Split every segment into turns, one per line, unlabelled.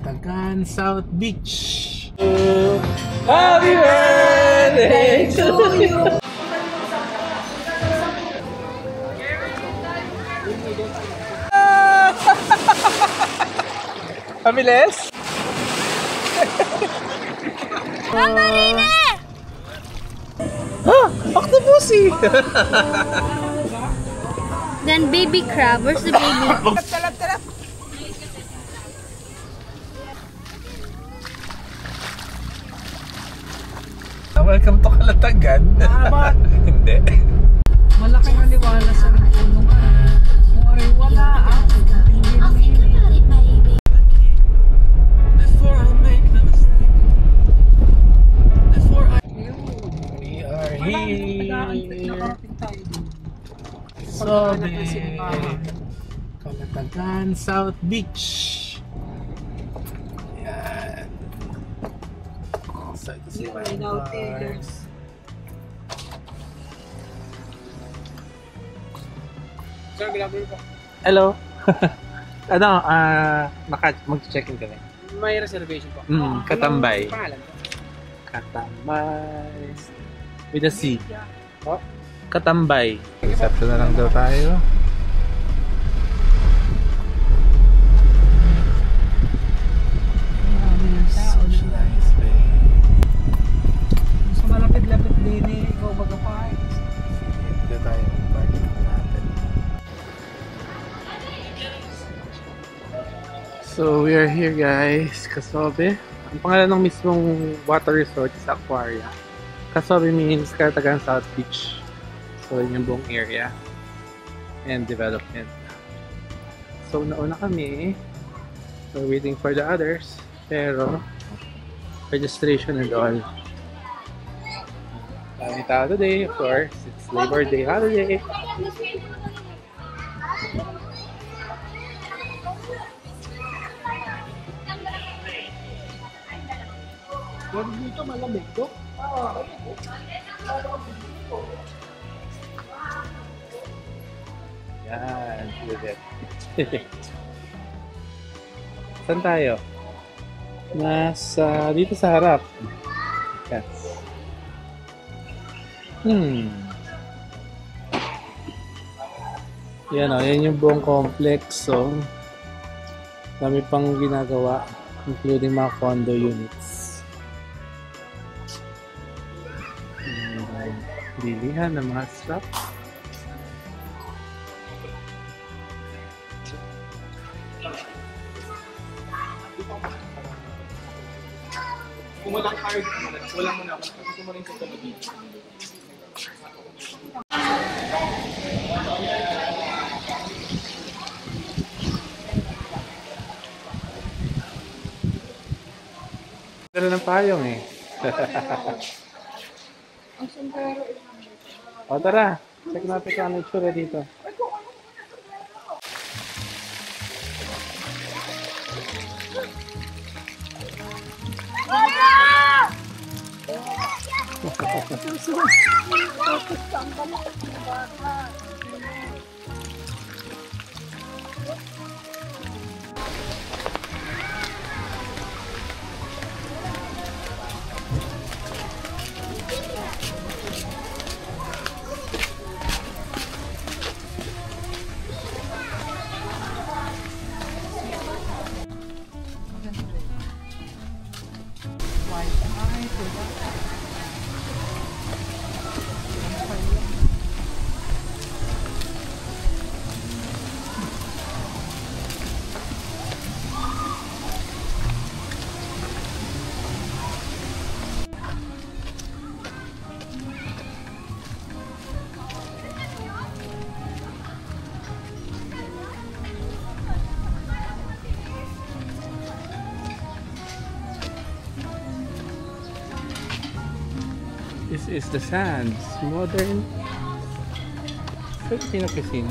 Kalatagan South Beach.
Happy birthday to you. Pamiles?
Marina!
Ah! Octopussy!
Then baby crab. Where's the baby?
Talap! Welcome to Kalatagan. Hindi.
Malaking aliwala sa puno nga. Wala
We are here. Sobe.
Kalatagan South Beach. Yan. Excited to see my cars.
Sir, ginagawa po.
Hello. Mag-check-in kami.
May reservation po.
Katambay.
Pangalan po?
Katambay. With a C.
Po?
Katambay. Reception na lang daw tayo.
Socialize, babe.
Gusto malapit-lapit din eh. Ikaw mag-apay.
Dito tayo mag-park natin.
So we are here guys, Kasobe. Ang pangalan ng mismong water resort is Aquaria. Kasobe means Kalatagan South Beach. So yun yung buong area and development. So nauna kami. So waiting for the others. Pero registration and all. Dami tao today, of course. It's Labor Day holiday.
Huwag dito malamig to.
Yan, good it. Saan tayo? Nasa dito sa harap. Yes. Yan o, yan yung buong complex. So, dami pang ginagawa, including mga condo units. Bilihan ng mga stuff.
Kung walang card, wala mo na ako. Kasi mo rin sa talabi.
Dala ng payong eh. O tara, check natin kung ano itsura dito. This is the Sands, modern Filipino cuisine.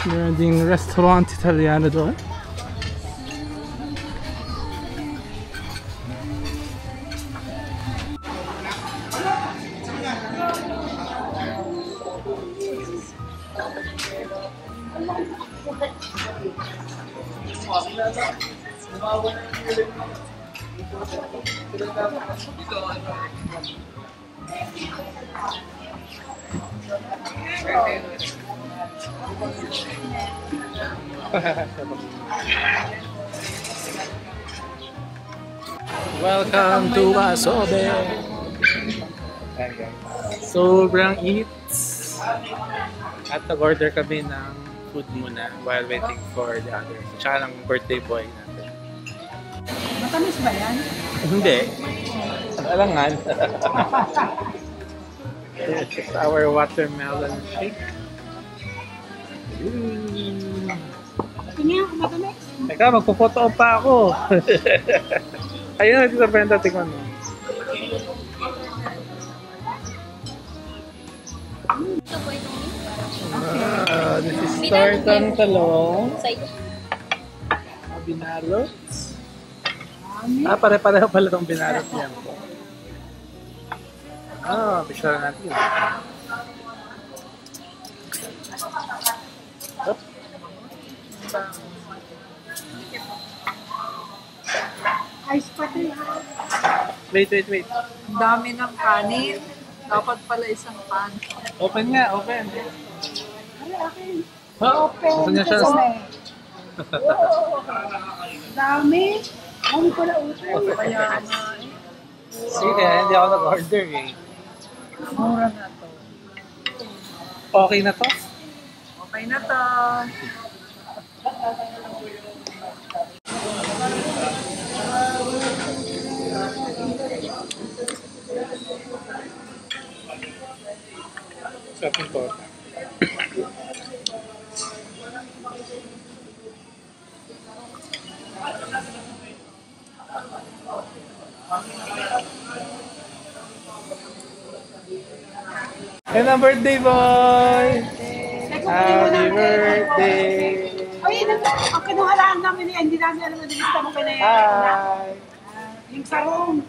Meron ding restaurant Italiano doon. Welcome to Wasobe! Sobrang init. At nag-order kami ng food muna while waiting for the others. Tsaka ng birthday boy natin.
Matamis ba yan?
Hindi. Alangan. This is our watermelon shake.
Tingnan ako matamis.
Teka, magpo-photo pa ako. Ayun na, Tita Brenda, tingnan mo. This is tortang talong. Binalots. Pare-pareho pala itong binalot niyan po. Picture natin. Oh.
Ice pati.
Wait.
Ang dami ng kanin. Dapat pala isang pan.
Open nga, open.
Open.
Gusto niya siya.
Dami. Ano pala uto? Kaya nga eh.
Sige, hindi ako nag-order eh.
Mura na to.
Okay na to?
Okay na to.
Shopping po. And a birthday boy! Happy birthday!
Ay, ang kinuhalaan namin eh. Hindi namin alam na dilista mo kaya
Hi!
yung sarong.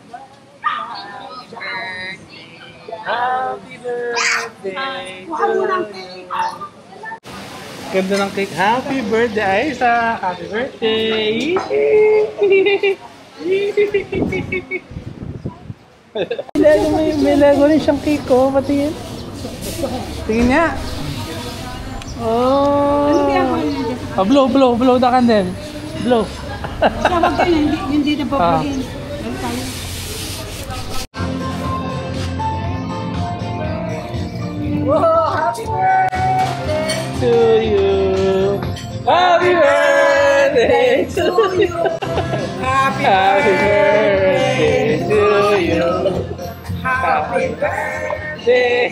Happy birthday
Kuha mo ng
to
cake.
you! Ganda ng cake. Happy birthday, Aisa! Happy birthday! may Lego rin siyang cake ko. Patingin. Tingin niya. Oh!
Ano kaya ko yun?
Blow the candle. Blow.
Siya wag kayo, hindi na babagin. Wow! Happy birthday!
To you. Happy birthday to you.
Happy
birthday to you.
Happy birthday!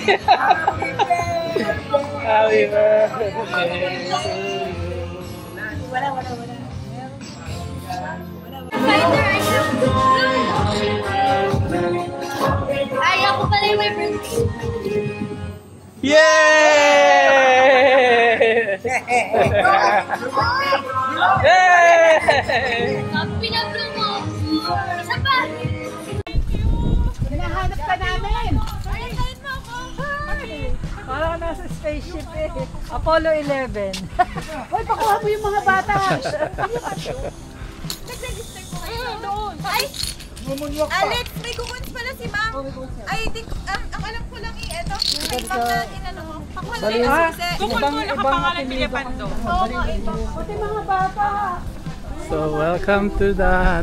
Happy birthday to you.
Wala.
Ay, ako pala yung may birthday.
Yay! Yay!
Pinablo mo. Isa pa.
Hinahanap ka namin!
Ay, kahit mo ako.
Parang nasa spaceship eh. Apollo 11. Hoy, pakuha mo yung mga bata!
Nag-register ko kayo doon. Ay! Alex, may kukuns pala si ma'am. Ay, ang alam ko lang eto. May mga inano mo. Pakuha na yun kasi.
Kukul mo, nakapangalan ni Lepando.
Oo nga, ito.
Pati mga bata!
So, welcome to the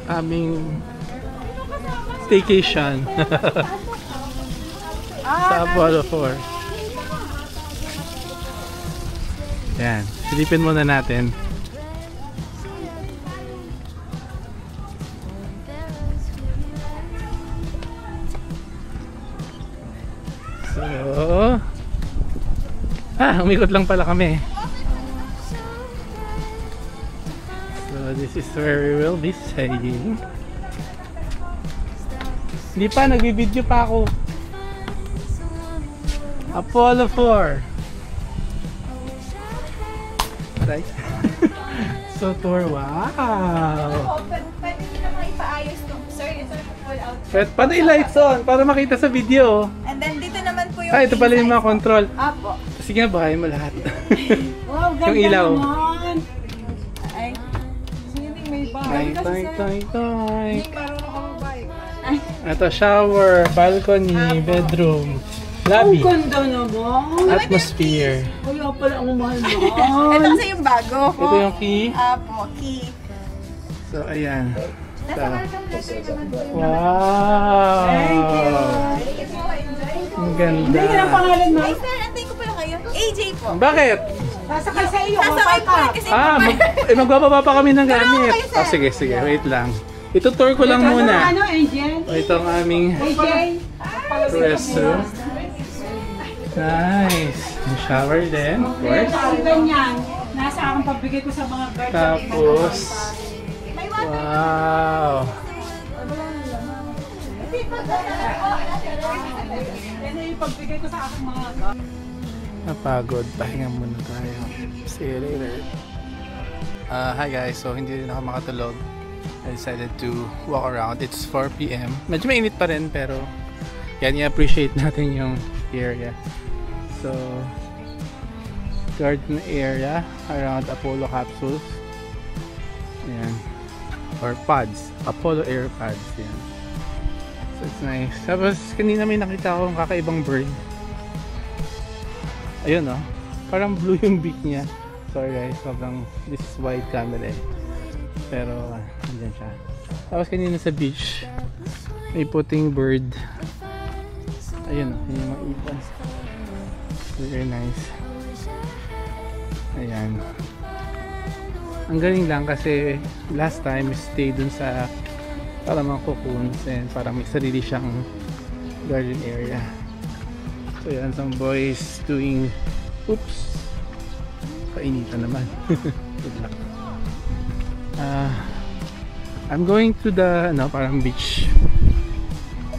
aming staycation sa Apollo 4. Yan, silipin muna natin. So, umikot lang pala kami. So, this is where we will be staying. Hindi pa, nagbibideo pa ako. Apollo 4. Right? So, tour. Wow!
Pwede nyo naman ipaayos to. Sir, ito full out.
Pwede pa na i-lights on para makita sa video.
And then dito naman po yung
Ito pala yung mga control.
Apo.
Sige nga, bahay mo lahat.
Wow, ganda
Yung ilaw.
naman!
Ay,
Toy, toy, toy, toy. Ito, shower, balcony, bedroom, lobby,
Ganda naman.
atmosphere.
Kaya pala ang mahal mo.
Ito kasi yung bago.
Ito yung key.
Apo, key.
So, ayan. So, wow! Ang ganda.
Ang pangalan mo?
Ay, sir, antayin ko pala kayo. AJ po.
Bakit?
Sasakay sa iyo.
Sasakay po kasi
Magbababa pa kami ng gamit.
kayo, sir.
Sige, sige. Wait lang. Itutour ko lang muna.
Ano, Angel?
Ito ang aming
AJ?
restroom. Nice. May shower din, of course.
Ang ganyan. Nasa akong pagbigay ko sa mga birds.
Tapos,
may water.
wow!
Yan yung pagbigay ko sa aking mga
Napagod. Pahinga muna tayo. See you later. Hi guys. So, hindi rin ako makatulog. I decided to walk around. It's 4 PM. Medyo mainit pa rin pero yan, i-appreciate natin yung area. So, garden area around Apollo capsules. Ayan. Or pods. Apollo air pods. Yan. So, it's nice. Tapos, kanina may nakita akong kakaibang bird. Ayun oh. Parang blue yung beak niya. Sorry guys, sobrang this is wide camera eh. Pero andyan siya. Tapos kanina sa beach may puting bird. Ayun oh, yun yung mga ibon. Very nice. Ayan. Ang galing lang kasi last time we stayed dun sa parang mga cocoons and parang may sarili siyang garden area. So yan, some boys doing oops, kainitan naman. Good luck. I'm going to the parang beach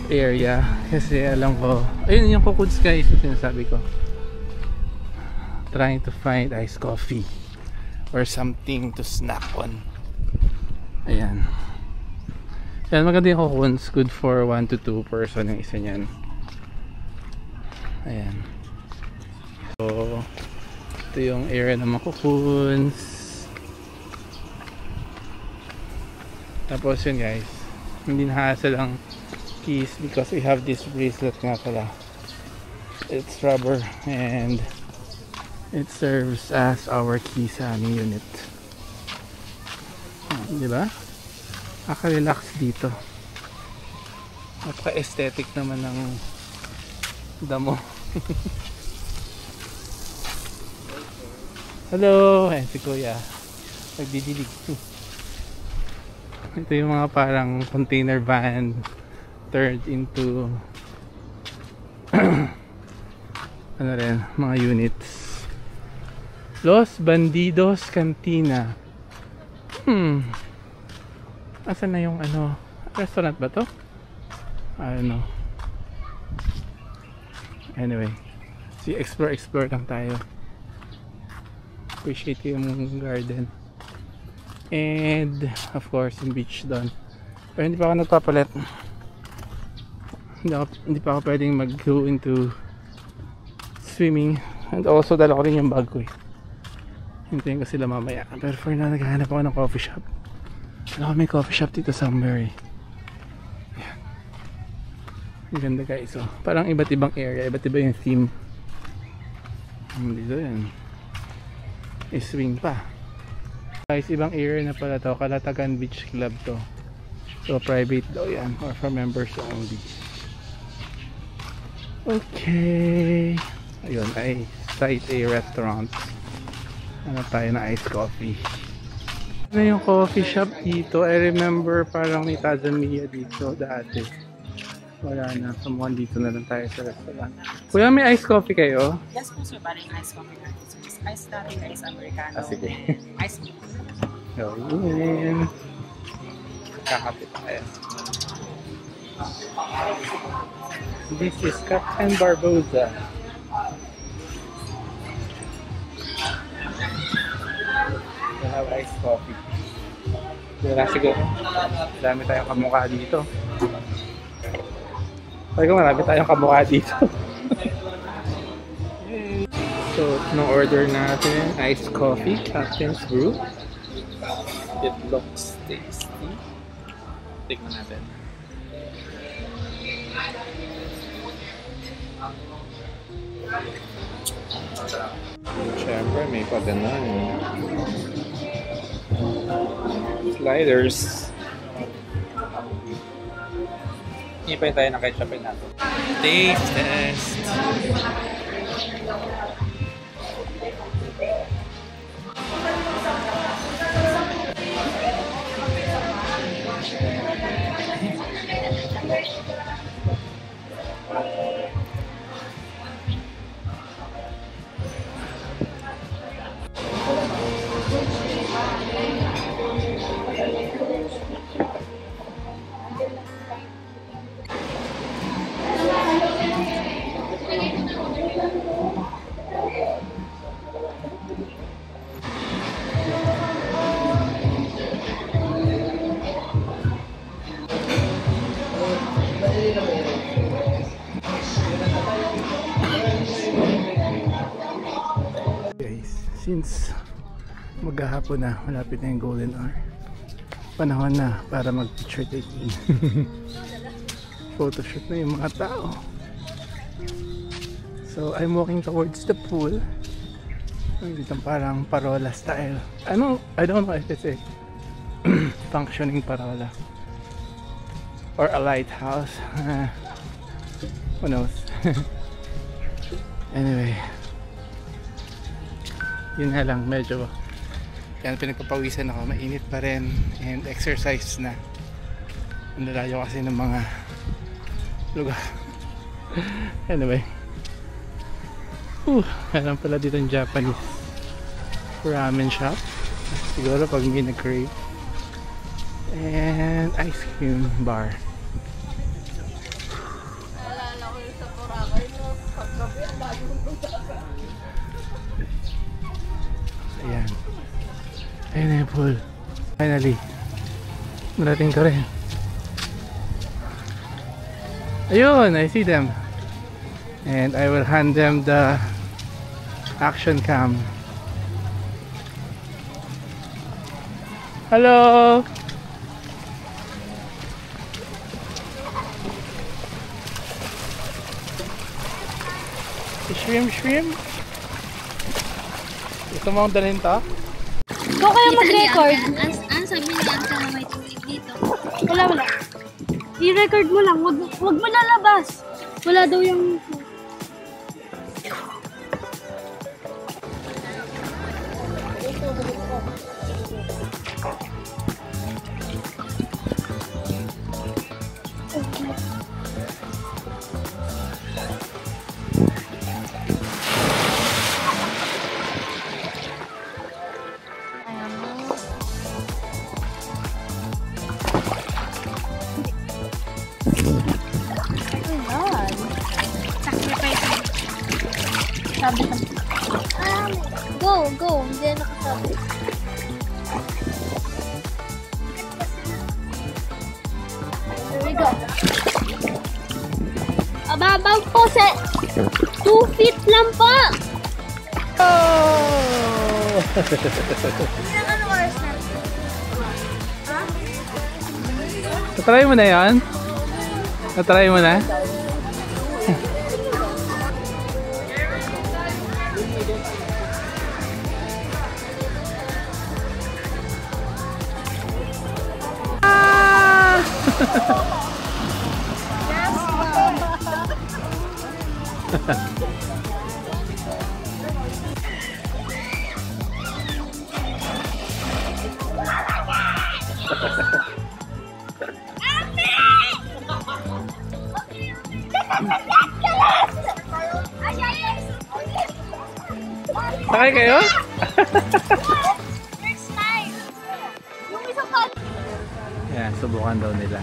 area kasi alam ko, ayun yung cocoons guys, yung sinasabi ko. Trying to find iced coffee or something to snack on. Ayan. Yan, maganda yung cocoons, good for 1 to 2 person yung isa niyan. Ayan. So, ito yung area ng mga cocoons. Tapos yun guys, hindi nahasa lang keys because we have this bracelet nga pala. It's rubber and it serves as our key sa aming unit. Diba? Naka-relax dito. Napaka-aesthetic naman ng damo. Hello! Ayan si Kuya. Nagdidilig. Ito yung mga parang container van turned into ano rin, mga units. Los Bandidos Cantina. Asan na yung restaurant ba to? I don't know. Anyway, explore lang tayo. Appreciate yung garden. And of course yung beach doon. Pero hindi pa ako nagpapalit. Hindi pa ako pwedeng mag-go into swimming. And also dala ko rin yung bag ko eh. Hintayin ko sila mamaya. Pero for now naghahanap ako ng coffee shop. Alam ko may coffee shop dito somewhere eh. Ayan. Ang ganda guys. So, parang iba't ibang area. Iba't iba yung theme. Dito yan. Swing pa. Guys, ibang area na pala to. Kalatagan Beach Club to. So private daw yan. Or for members only. Okay. Ayun ay Site A Restaurant. Ano tayo na iced coffee. Ano yung coffee shop dito? I remember parang may Tazamia dito dati. Wala na. Samuhan dito na lang tayo sa restaurant. Kuya, may iced coffee kayo?
Yes po sir, parang iced coffee natin. So just iced latte, iced americano,
Sige.
iced tea.
Gawin. Kakapit tayo. This is Captain Barboza. We have iced coffee. Wala siguro. Dami tayong kamukha dito. Sabi ko marami tayong kamukha dito. So, no order natin iced coffee, Captain's Brew. It looks tasty. Tignan natin. Siyempre, may padanan. Sliders. Ipay tayo ng ketchupin natin. Taste test!
Guys, since maghahapon na, malapit na yung golden hour, panahon na para mag picture taking. Photoshoot na yung mga tao. So I'm walking towards the pool. Dito parang parola style. I don't know if it's a functioning parola or a lighthouse. Who knows? Anyway, yun nga lang, medyo yan, pinagpapawisan ako, mainit pa rin and exercise na. Ang lalayo kasi ng mga lugar. Anyway, meron pala dito ng Japanese ramen shop, siguro pag hindi na-crave, and ice cream bar. Ayan. Ayan na yung pool. Finally. Narating ko rin. Ayun, I see them. And I will hand them the action cam. Hello! Shrimp? Gusto mo akong dalhin to?
Ikaw kaya mag-record?
Ang sabi niya, ang may tubig dito.
Wala. I-record mo lang. Wag mo lalabas. Wala daw yung...
Go. Hindi nakasabi. Here we go. Ababaw po sa 2 feet lang po.
Oh!
Ilang oras na?
Natry mo na yan? Natry mo na? Sakay kayo?
First time. Yung isang pa.
Yan, subukan daw nila.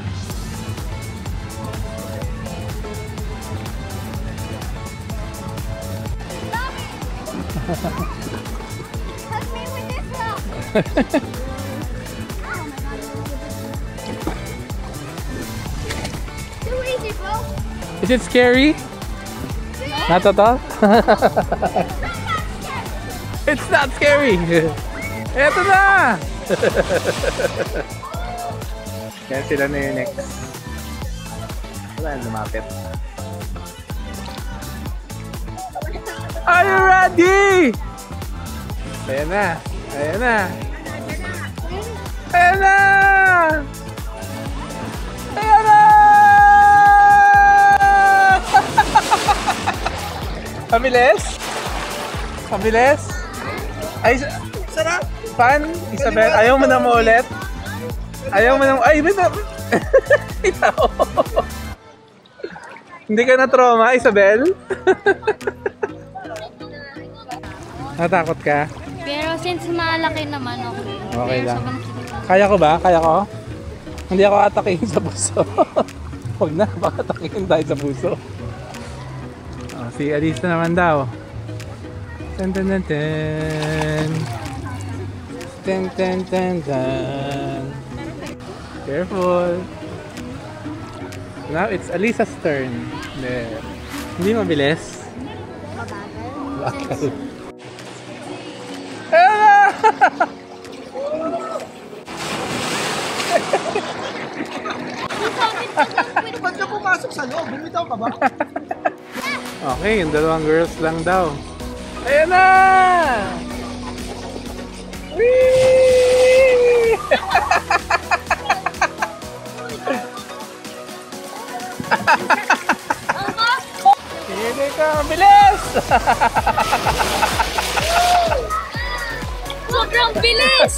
Help me with this rock. Too easy, bro.
Is it scary? Not at all? It's not scary! Eto na! Kaya sila na yung next. Wala na lumapit. Are you ready? Ayan na. Ayan na. Ayan na! Ayan na! Pabilis? Pabilis? Ay, sarap! Pan, Isabel, ayaw mo na mo ulit? Ayaw mo na mo... Ay, bita! Hindi ka na trauma, Isabel? Natakot ka?
Pero since malaki naman, okay.
Okay
Pero
lang.
sobrang-
Kaya ko ba? Kaya ko? Hindi ako atakihin sa puso. Huwag na, baka atakihin tayo sa puso. Oh, si Alisa naman daw. Ten ten ten ten. Ten ten ten ten. Careful. Now it's Alisa's turn. There. Hindi mabilis. Bakal.
Ba't ka pumasok sa loob? Bumitaw ka ba?
Okay, yung dalawang girls lang daw. Ayan na! Whee! Hindi ka, bilis!
Sobrang bilis!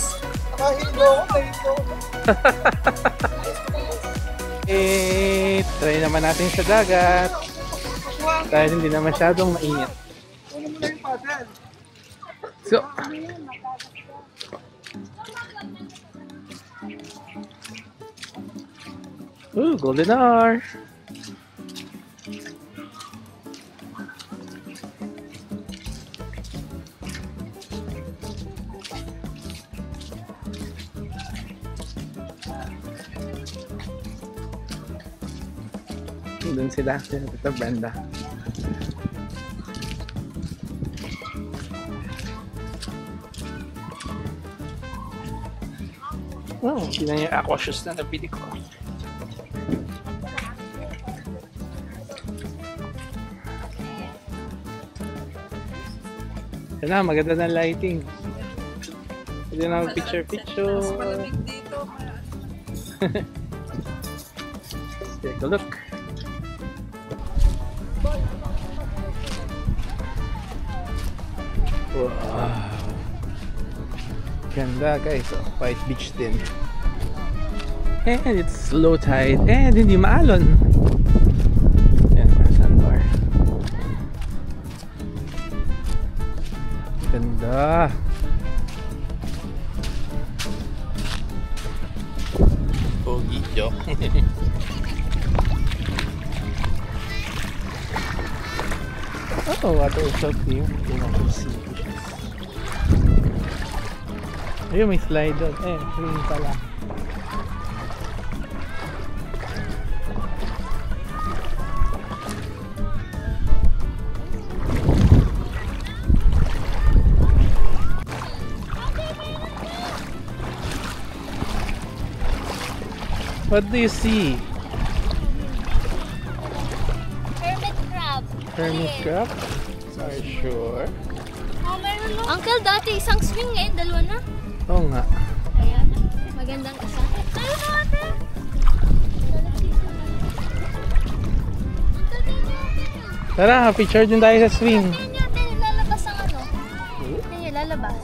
Nakahingo ako.
Try naman natin sa dagat. Dahil hindi na masyadong mainit.
Ano mo na yung paddle?
So, golden hour. Doon sila, Tita Brenda. Oh, hindi na yung aqua shoes na nabili ko. Yan na, maganda na lighting. Pwede na mag-picture-picture.
Malamig dito.
Let's take a look. Wow. Ganda guys. Oh, White Beach din. And it's low tide. And hindi maalon. Yan, sandbar. Ganda. Pogi jo. Oh, water is so clear. You know, see. Ayun, may slide doon. Green pala. What do you see?
Hermit crab.
Hermit crab? Are you sure?
Oh, meron no? Uncle, dati isang swing ngayon, dalawa na.
Oo nga.
Ayan, magandang isa. Ayun na ate!
Tara, picture din tayo sa swing.
Tingnan niyo ate, lalabas ang ano. Tingnan niyo, lalabas.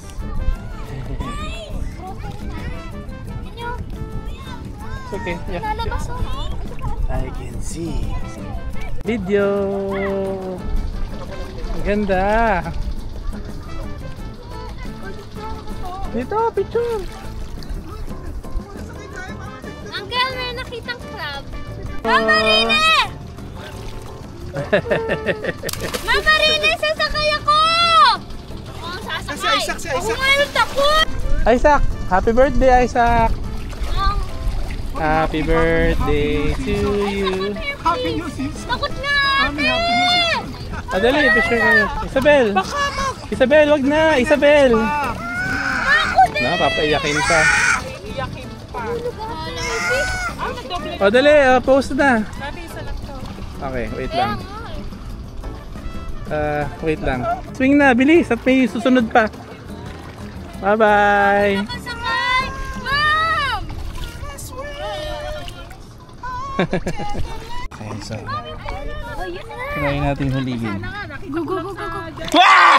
Tingnan niyo,
It's okay. Yeah.
lalabas oh.
I can see. Video. Ang ganda. Dito, picture.
Uncle, may nakitang crab. Mama Rine! Mama Rine, sasakay ako! Oh, sasakay.
Si Isaac.
Ako ngayon takot!
Isaac, happy birthday, Isaac.
Um,
Happy birthday to you.
Happy New Year.
takot na ate!
Dali, picture kayo. Isabel. Isabel, wag na. Isabel.
Ako din!
Na, papaiyakin ka.
Iyakin pa.
O, dali. Post na.
Sabi, isa lang to.
Okay, wait lang. Wait lang. Swing na, bilis. At may susunod pa. Bye-bye.
Pasakay! Mom!
Okay, so. Try natin hulihin.
Go, go, go, go, go.
Ah!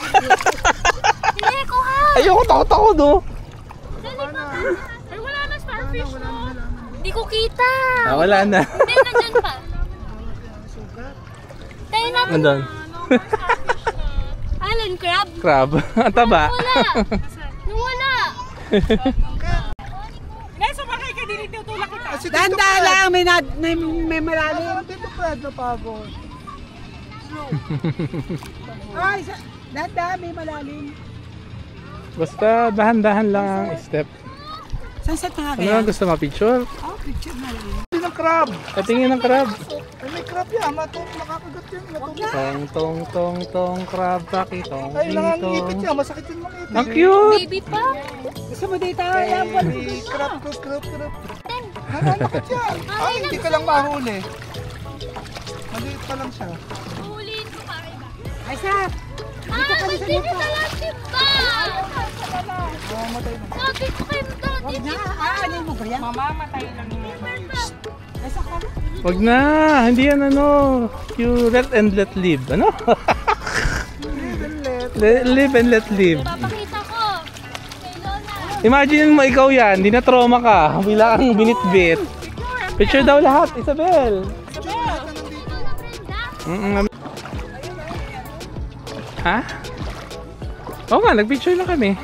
Hindi, kuha!
Ayoko, takot-ako do.
Ay, wala na starfish, no? Hindi ko kita.
Wala na.
Hindi, nandyan pa. Tayo natin.
Nandun.
Island crab?
Crab. Ang taba.
Wala. Wala.
Nasa bakay ka din tutulak kita.
Danda lang, may malalim. Dito pa, napagod. Ay, danda, may malalim.
Basta dahan-dahan lang ang step.
Sunset na nga
Ano lang gusto ma-picture?
Oh, picture na lang.
Hindi ng crab.
Patingin ng crab.
Ay, may crab yan. Makakagat yan.
Tong crab pakitong.
Ay, nangangipit yan. Masakit yung mga ipit.
Ang cute!
Baby pa.
Gusto mo dito? Yan,
Crab. Nanganipit yan. Ay, hindi ka lang mahuli. Maliit pa lang siya.
Huliin ko para iba.
Ay, sa.
Ba't hindi na lang simba?
Mamamatay na.
Sabi ko kayo
Huwag na. Ano mo ba yan?
Mamamatay lang yun.
Ay, sa ka.
Wag na! Hindi yan ano. You let and let live. Ano? Live and let live.
Papakita ko. Kay Lola.
Imagine mo ikaw yan. Hindi na trauma ka. Bila kang binitbit. Picture daw lahat, Isabel.
Lola Brenda.
Ha? Oo nga, nagpicture lang kami.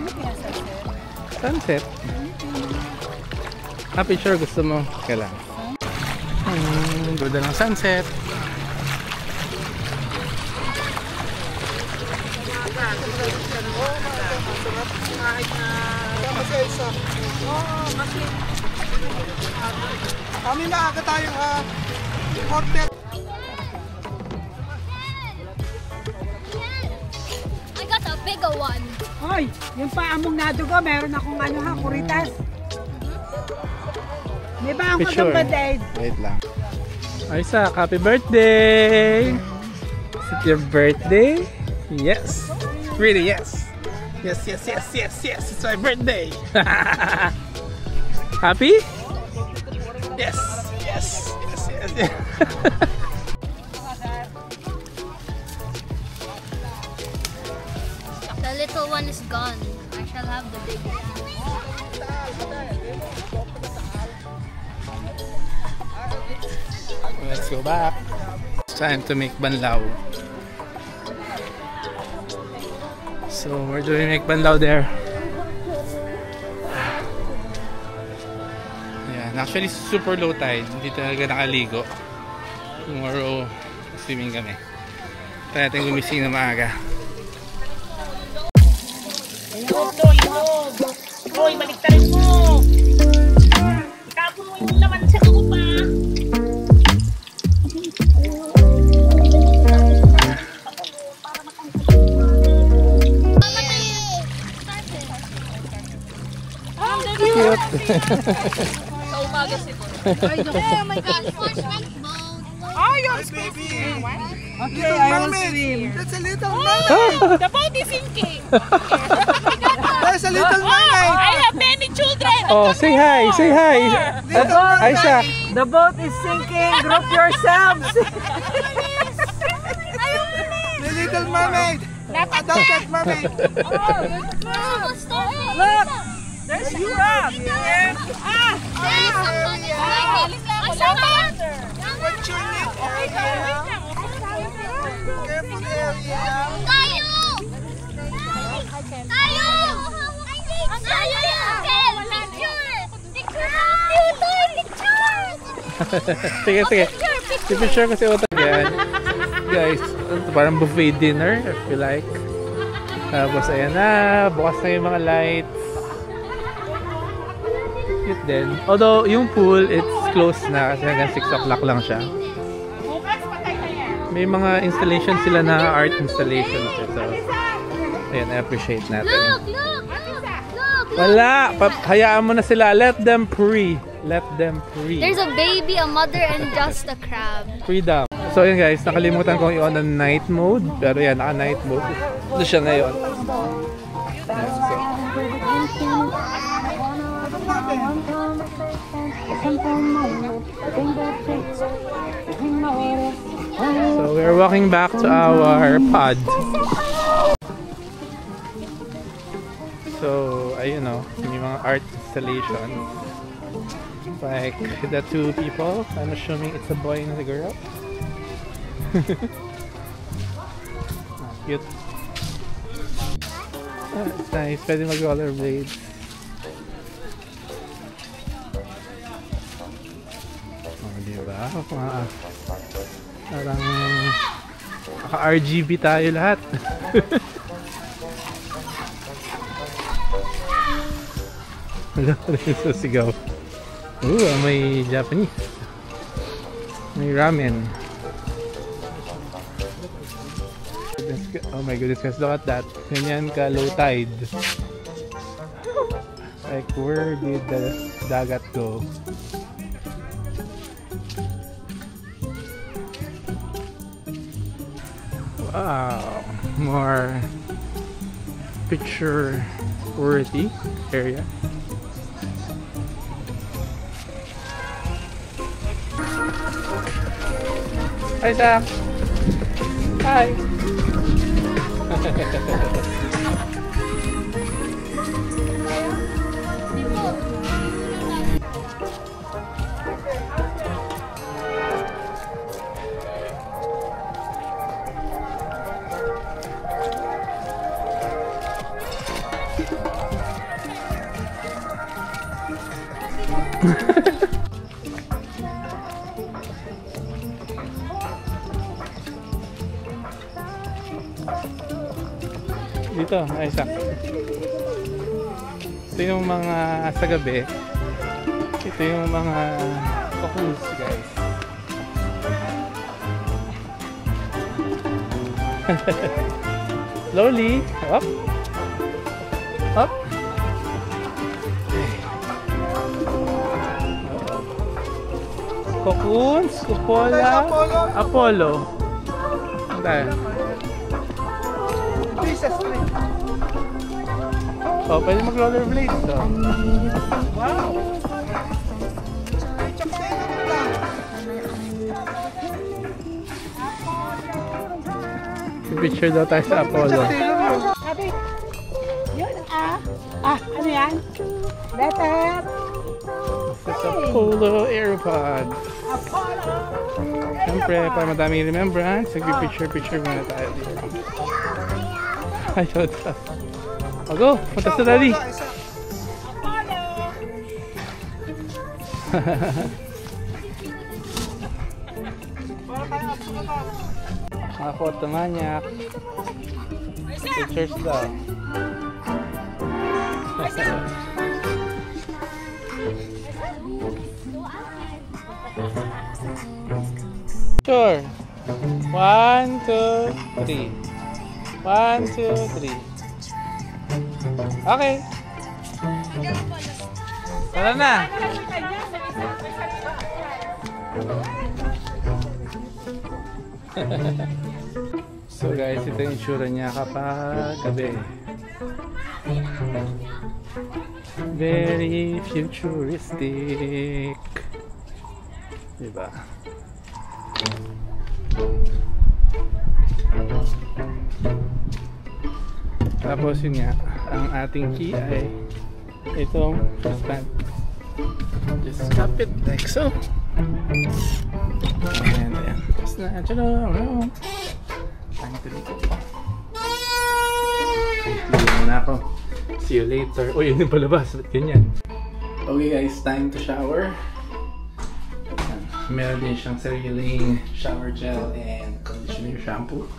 Sunset. Picture gusto mo? Kailan? Ganda ng sunset.
Kami maaga tayo ha. Hotel.
I got a bigger one.
Hoy, yung paamong nadugo, meron akong ano ha, kuritas. May ba ang
Picture.
magandang
Wait lang. Isaac, happy birthday! Is it your birthday? Yes. Really, yes. Yes. It's my birthday. Happy? Yes.
The little one is gone. I shall have the big one.
Let's go back. It's time to make banlaw. So we're doing make banlaw there. Yeah, actually super low tide. Hindi talaga nakaligo. Tomorrow swimming kami. Kaya natin gumising na maaga.
Hoy, baliktarin mo! Kapunuin mo naman sa ko pa!
Cute.
Sa umaga siguro.
Oh my gosh, watch my boat.
Oh, your baby!
Okay, I will swim.
That's a little mermaid.
The boat is sinking!
That's a little mermaid.
I have many children!
Oh, say hi. Isaac.
The boat is sinking. Group yourselves.
The little mermaid. Adopted mermaid.
Look!
There's a crab!
What's your name? Careful area.
Sige. Picture ko si Otto. Yan. Guys, ito parang buffet dinner if you like. Tapos ayan na, bukas na yung mga lights. Cute din. Although yung pool, it's closed na kasi hanggang 6 o'clock lang siya. May mga installation sila na art installations. So, ayan, I appreciate natin.
Look!
Wala! Hayaan mo na sila. Let them free. Let them free.
There's a baby, a mother, and just a crab.
Freedom. So yun guys, nakalimutan kong i-on ang night mode. Pero yan, naka-night mode. Ito siya ngayon. So we're walking back to our pod. So, ayun o, yung mga art installation. Like the two people, I'm assuming it's a boy and a girl. Cute. It's nice, pwede mag-rollerblades. Oh, diba? Parang naka-RGB tayo lahat. Wala pa rin sa sigaw. May Japanese. May ramen. Oh my goodness, guys, look at that. Ganyan ka low tide. Like, where did the dagat go? Wow, more picture-worthy area. Hi, Zach. Hi. Dito, Isaac. Ito yung mga sa gabi. Ito yung mga cockles, guys. Slowly. Up. Up. Cocoons, cupola, Apollo. Ano tayo? Oh, pwede mag-rollerblades. So. Wow! Picture daw tayo sa Apollo.
Sabi, yun ano yan? Letter.
It's Apollo AirPod. Siyempre, para madaming remembrance, nag-picture muna tayo dito. Ayaw ito. O go, punta sa daddy. Mga photo maniac. Pictures daw. Sure. 1, 2, 3. 1, 2, 3. Okay. Tara na. So guys, ito yung itsura niya kapag gabi. Very futuristic. Diba? Tapos yun nga, ang ating key ay itong wristband. Just snap it like so. And ayan. Tapos na, around. Time to leave. Okay, leave muna ako. See you later. Uy, yun yung palabas. Ba't ganyan? Okay guys, time to shower. Meron din siyang sariling shower gel and conditioner shampoo.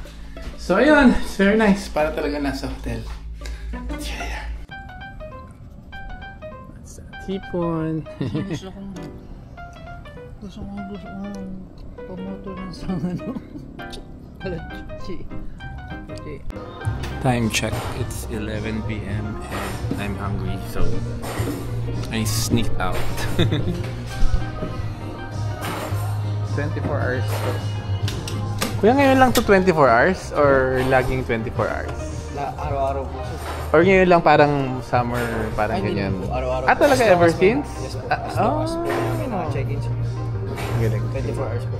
So ayun, it's very nice. Para talaga nasa hotel. See you later. That's a tipon.
Gusto kong pumoto ng sa ano. Kalachuchi.
Time check, it's 11 p.m. and I'm hungry, so I sneaked out. 24 hours. Kuya, ngayon lang to 24 hours or laging 24 hours?
Araw-araw po siya.
Or ngayon lang parang summer, parang ganyan?
Araw-araw.
Talaga ever since?
Yes po. As long as po may naka-check-in siya.
Galing.
24 hours po.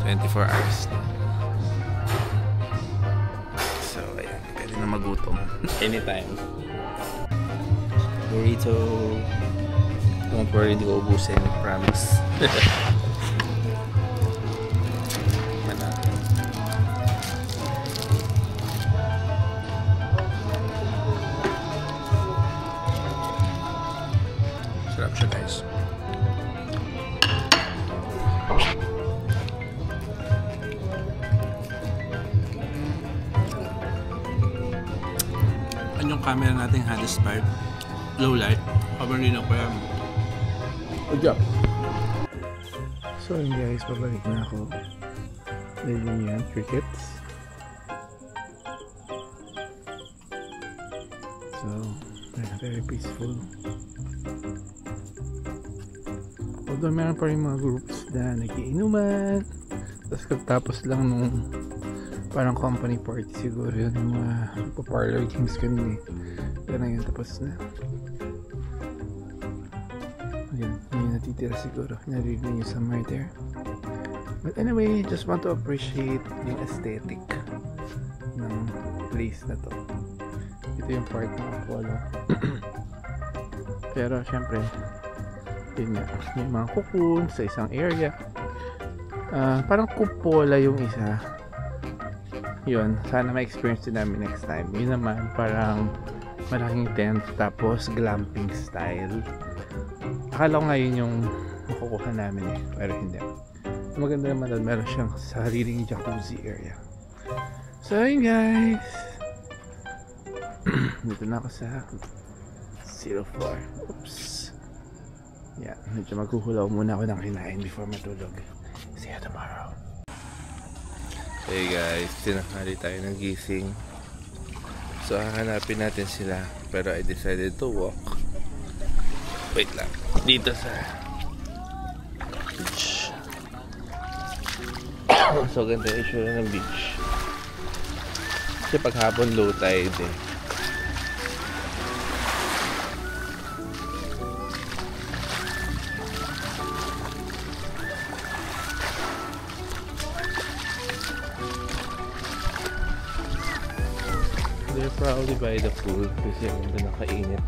24 hours na. So, ayan. Pwede na magutom. Anytime. Burrito. Don't worry, hindi ko ubusin. Promise. Sarap siya, guys. Yung camera natin Hadaspire low light habang hindi na pa yan. Good job.
So yun guys, pabalik na ako. Dahil yun yan, crickets. So, very peaceful. Although meron pa rin mga groups na nagiinuman. Tapos katapos lang nung parang company party siguro yun, yung mga parlor games kami. Pero ngayon tapos na. Ayan, yung natitira siguro. Narinig nyo some right there. But anyway, just want to appreciate yung aesthetic ng place na to. Ito yung part ng Apollo. Pero syempre, yun nga, yung mga cocoon sa isang area. Parang kupola yung isa. Yun, sana ma-experience din namin next time. Yun naman, parang malaking tent tapos glamping style. Akala ko ngayon yung makukuha namin eh, pero hindi. Maganda naman doon, meron siyang sariling jacuzzi area. So yun guys, dito na ako sa 04. Oops. Yeah, medyo maghuhulaw muna ako ng kinain before matulog. See you tomorrow.
Hey guys, tinanghali tayo ng gising. So hahanapin natin sila, pero I decided to walk. Wait lang, dito sa beach. So ganda yung issue ng beach. Kasi paghapon low tide eh. They're probably by the pool kasi hindi nakainit.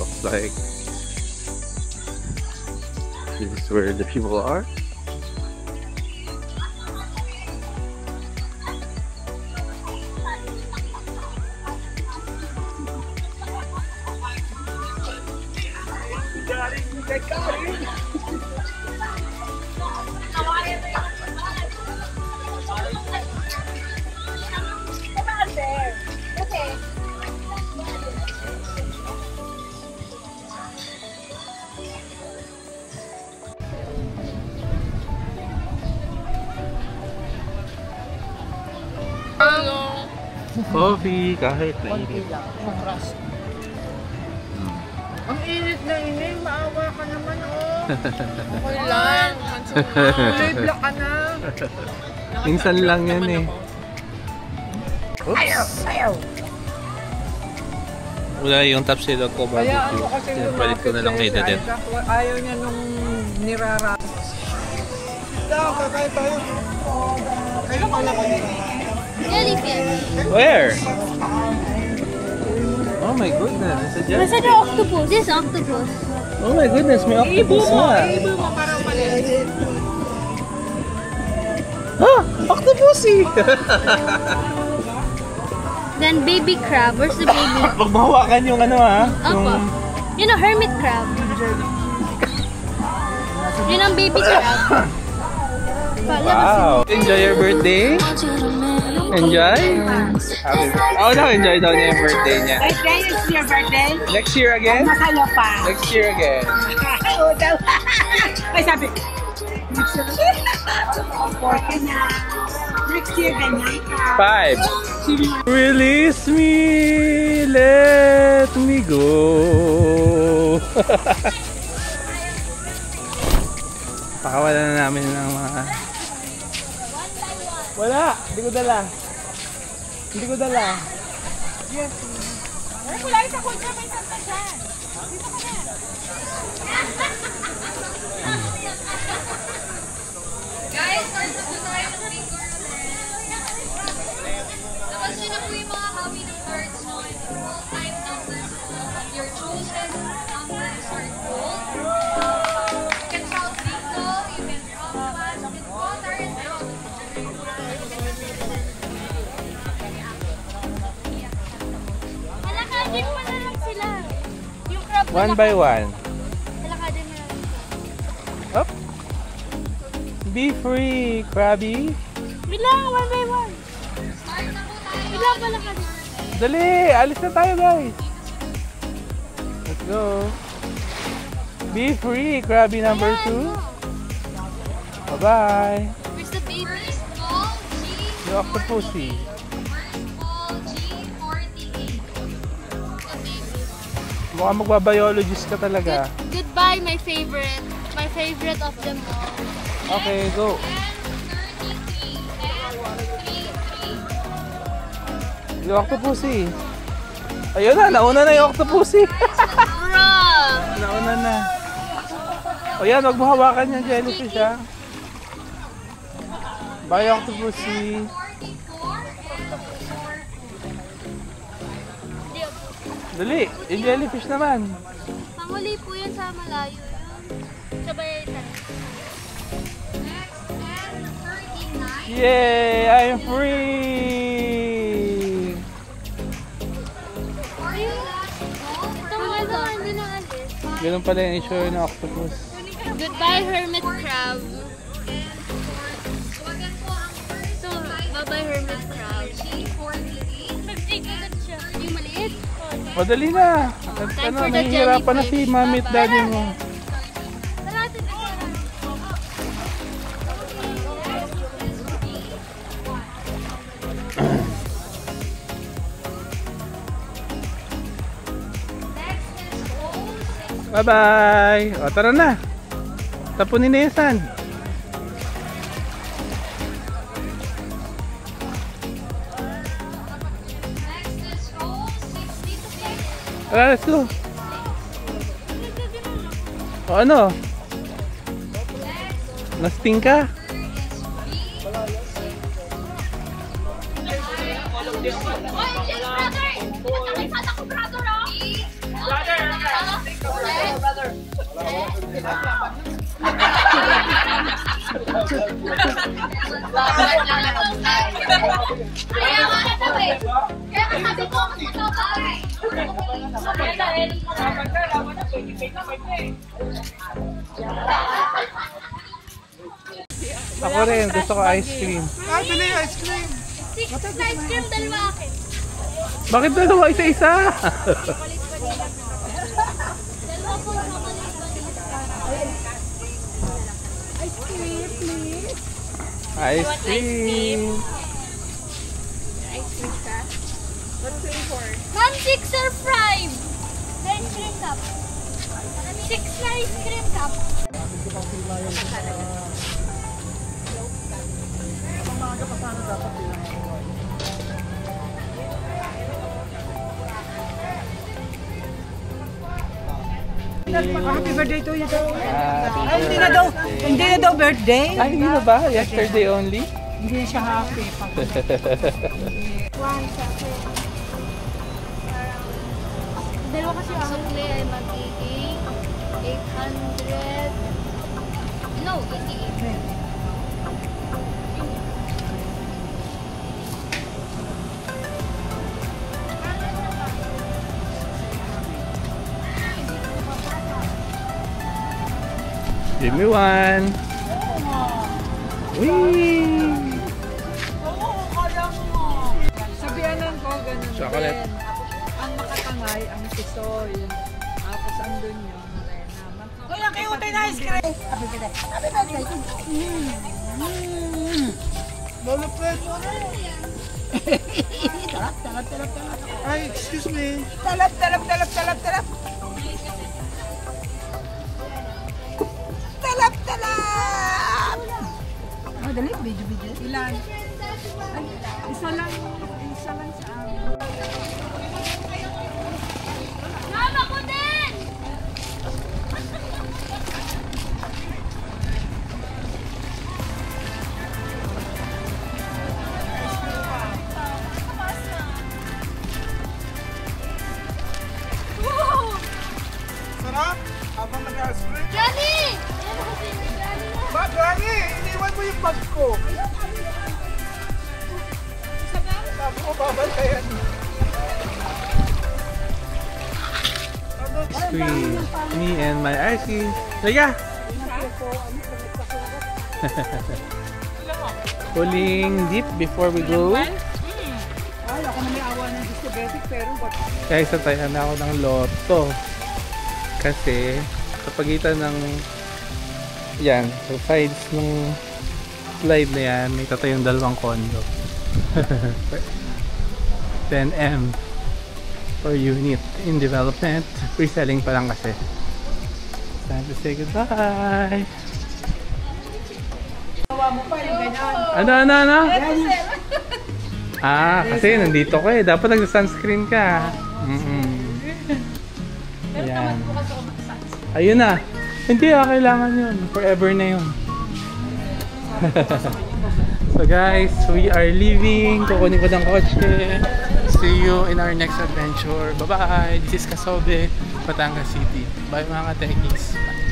Looks like this is where the people are. Coffee kahit mainit.
Ang init na init, maawa ka naman oh. Okay lang. Live ka na.
Minsan lang yan eh.
Ayaw! Ayaw!
Wala yung Tapsilog ko
Kaya
barbecue.
ano kasi
Palit ko na lang kay Dadet.
Ayaw niya nung nirara. Kakain tayo. Kailan ka lang
Jellyfish.
Where? Oh my goodness, it's a jellyfish.
Nasaan yung octopus? This octopus.
Oh my goodness, may octopus na.
Ibo mo parang maliit.
Ah! Octopussy!
Then baby crab. Where's the baby?
Pag mahawakan yung ano ha?
Apa. Yun ang hermit crab. Yun ang baby crab.
Wow! Enjoy your birthday? Enjoy? Oh, no, enjoy daw niya yung birthday niya.
Birthday is your birthday?
Next year again?
Masalo pa.
Next year again.
Oo daw. Ay, sabi. Next year. 40 na. Next year, ganyan ka.
5. Release me! Let me go! Pakawalan na namin ng mga... Wala! Hindi ko dala. Hindi ko dala.
Yes. Wala isa ko siya, may santa dyan. Dito ka na. Guys, start na po tayo ng picture ulit. Tapos yun na po yung mga happy cards mo. All-time numbers po. Your chosen numbers are gold. You can shout bingo, you can drop the match with water, and
Halakadin mo na lang sila. Yung crab na
One by one.
halakadin mo na lang.
Up. Be free, Krabby.
Bilang, one by one. Bilang palakadin.
Dali! Alis na tayo, guys. Let's go. Be free, Krabby number 2. Bye-bye.
Where's the baby?
small G.
Yung octopussy.
Small G48.
Mukhang magbabiologist ka talaga.
Goodbye, my favorite. My favorite of them all.
Okay, go. Yung octopussy. Ayun na, nauna na yung octopussy.
Bruh!
Nauna na. O yan, huwag mo hawakan yung jellyfish ha. Bye octopussy. Dali, yung jellyfish naman.
Panguli po yun sa malayo yun. Sabay tayo.
Yay! I'm free!
Ito nga daw, hindi na alis.
Ganun pala yung issue ng octopus.
Goodbye, hermit crab. So, bye-bye, hermit crab. Nag-take agad siya. Yung maliit?
O dali na!
Time
Ano,
for the
nahihirapan na si mami at daddy mo.
Tara, tara.
Bye-bye! O tara na! Tapunin na yung sand. Tara, let's go! O ano? Nasting ka? Ako rin, gusto ko ice cream.
Bili ice cream.
Ice cream, dalawa akin.
Bakit dalawa isa-isa?
Dalawa po sa Ice cream, please.
Ice cream.
Ice cream ka? What flavor? Ma'am, 6 or 5? The ice cream cup. 6 na ice cream cup.
Happy birthday to you daw.
Happy
Hindi na daw birthday.
Ay, hindi na ba? Yesterday only?
Hindi siya happy.
Dalawa kasi ang sukli ay magiging 800. No, 88.
Give me one. Whee!
Sabihanan ko, ganun
Chocolate.
din. Ang makatangay, ang tisoy. Tapos andun yung rena.
Kuya, kayo tayo na ice cream.
Lolo Fred. Ay, excuse me.
Talap.
Madali, video. Ilan? Ay, isa lang sa amin.
Mama ko din!
Sarap. Habang nag-ice cream.
Johnny!
Ba, Granny, iniwan mo yung bag ko. Sabi ko, babantayan.
Squeeze. Me and my icy. Liga! Pulling deep before we go.
Ay, ako na may awa ng diabetic pero what?
Guys, natayan na ako ng loto. Kasi, sa pagitan ng yan, sa sides ng slide na yan, may tatayong dalawang condo. 10M per unit in development. Pre-selling pa lang kasi. It's time to say goodbye. Ano? Kasi nandito ka eh. Dapat nag-sunscreen ka. Ayan. Ayun na. Hindi kailangan yun. Forever na yun. So guys, we are leaving. Kukunin ko ng kotse. See you in our next adventure. Bye-bye. This is Kasobe, Batangas City. Bye mga ka-techies. Bye.